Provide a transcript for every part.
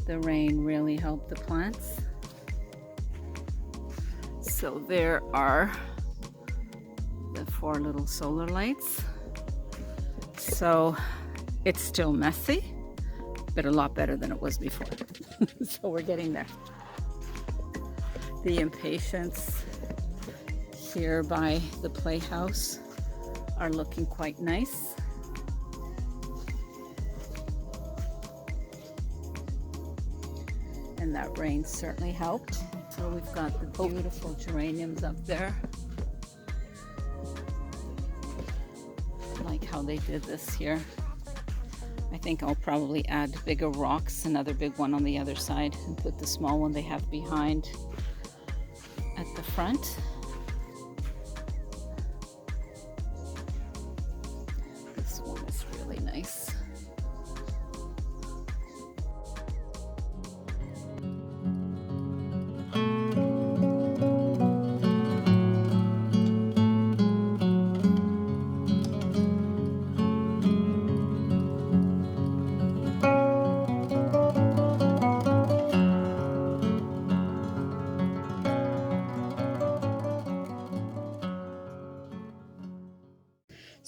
The rain really helped the plants. So there are the 4 little solar lights. So it's still messy, but a lot better than it was before. So we're getting there. The impatiens here by the playhouse are looking quite nice. And that rain certainly helped. So we've got the beautiful geraniums up there. I like how they did this here. I think I'll probably add bigger rocks, another big one on the other side, and put the small one they have behind at the front. This one is really nice.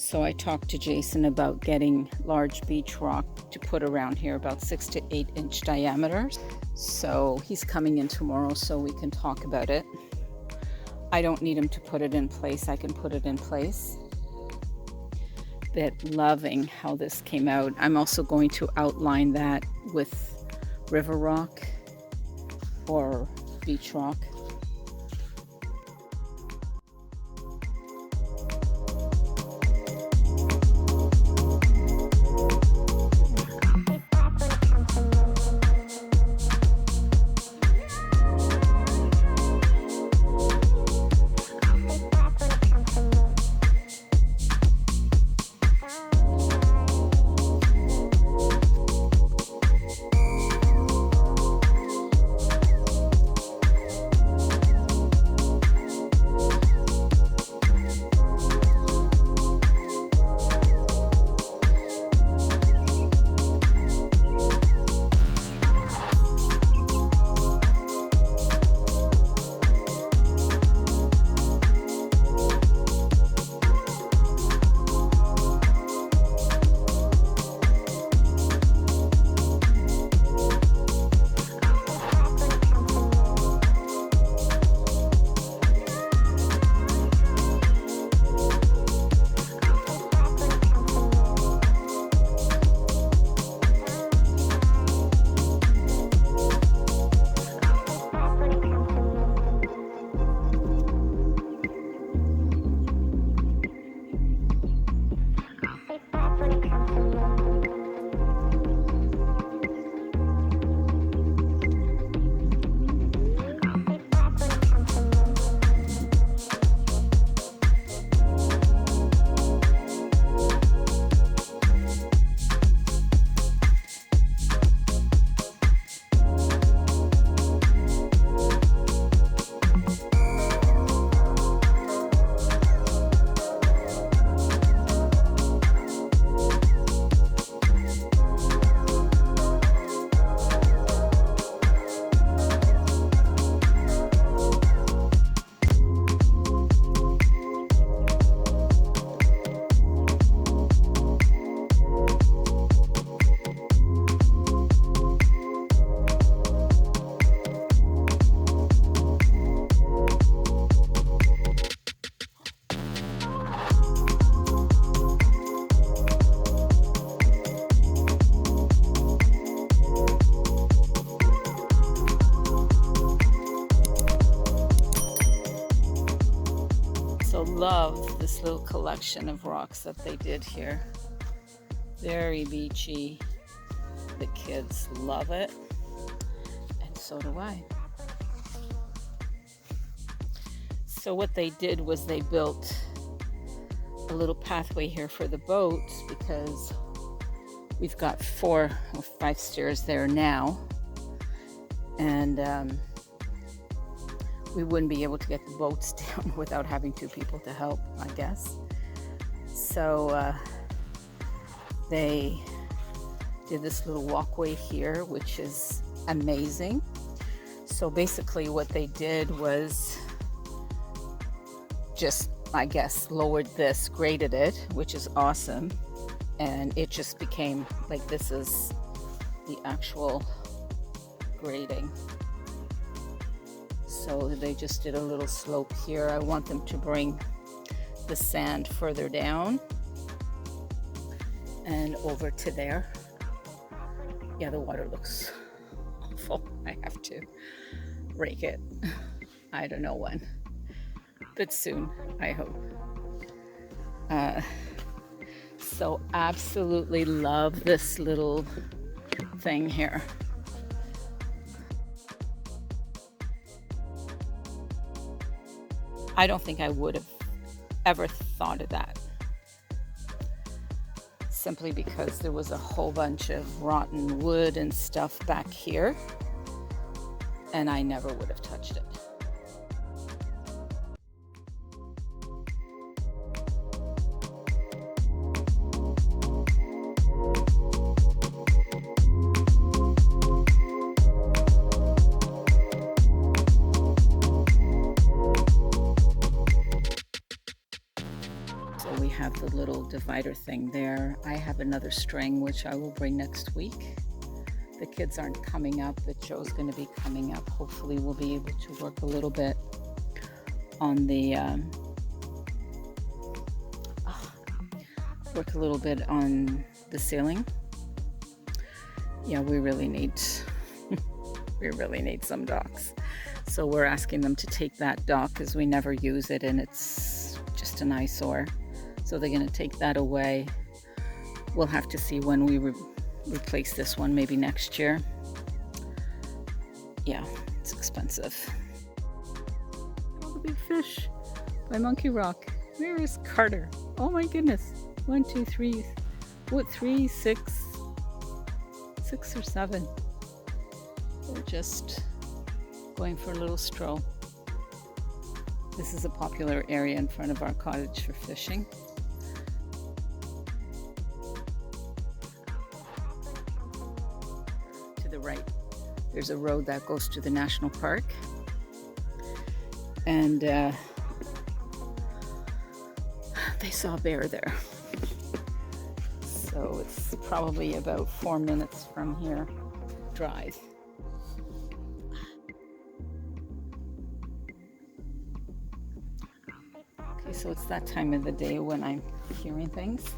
So I talked to Jason about getting large beach rock to put around here, about 6 to 8 inch diameters. So he's coming in tomorrow so we can talk about it. I don't need him to put it in place. I can put it in place. But loving how this came out. I'm also going to outline that with river rock or beach rock. Love this little collection of rocks that they did here. Very beachy. The kids love it, and so do I. So what they did was they built a little pathway here for the boats, because we've got 4 or 5 stairs there now, and we wouldn't be able to get the boats down without having 2 people to help, I guess. So they did this little walkway here, which is amazing. So basically what they did was just, I guess, lowered this, graded it, which is awesome. And it just became like, this is the actual grading. So they just did a little slope here. I want them to bring the sand further down and over to there. Yeah, the water looks awful. I have to rake it. I don't know when, but soon, I hope. So absolutely love this little thing here. I don't think I would have ever thought of that, simply because there was a whole bunch of rotten wood and stuff back here, and I never would have touched it. We have the little divider thing there. I have another string which I will bring next week. The kids aren't coming up, but Joe's going to be coming up. Hopefully we'll be able to work a little bit on the ceiling. Yeah, we really need some docks. So we're asking them to take that dock because we never use it and it's just an eyesore. So they're going to take that away. We'll have to see when we replace this one, maybe next year. Yeah, it's expensive. Oh, the big fish by Monkey Rock. Where is Carter? Oh my goodness. 1, 2, 3. What, 3, 6? 6 or 7. We're just going for a little stroll. This is a popular area in front of our cottage for fishing. To the right, there's a road that goes to the national park. And they saw a bear there. So it's probably about 4 minutes from here, drive. Okay, so it's that time of the day when I'm hearing things.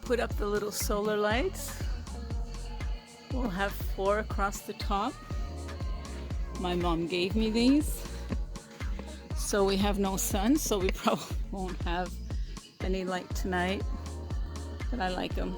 put up the little solar lights. We'll have 4 across the top. My mom gave me these. So we have no sun, so we probably won't have any light tonight. But I like them.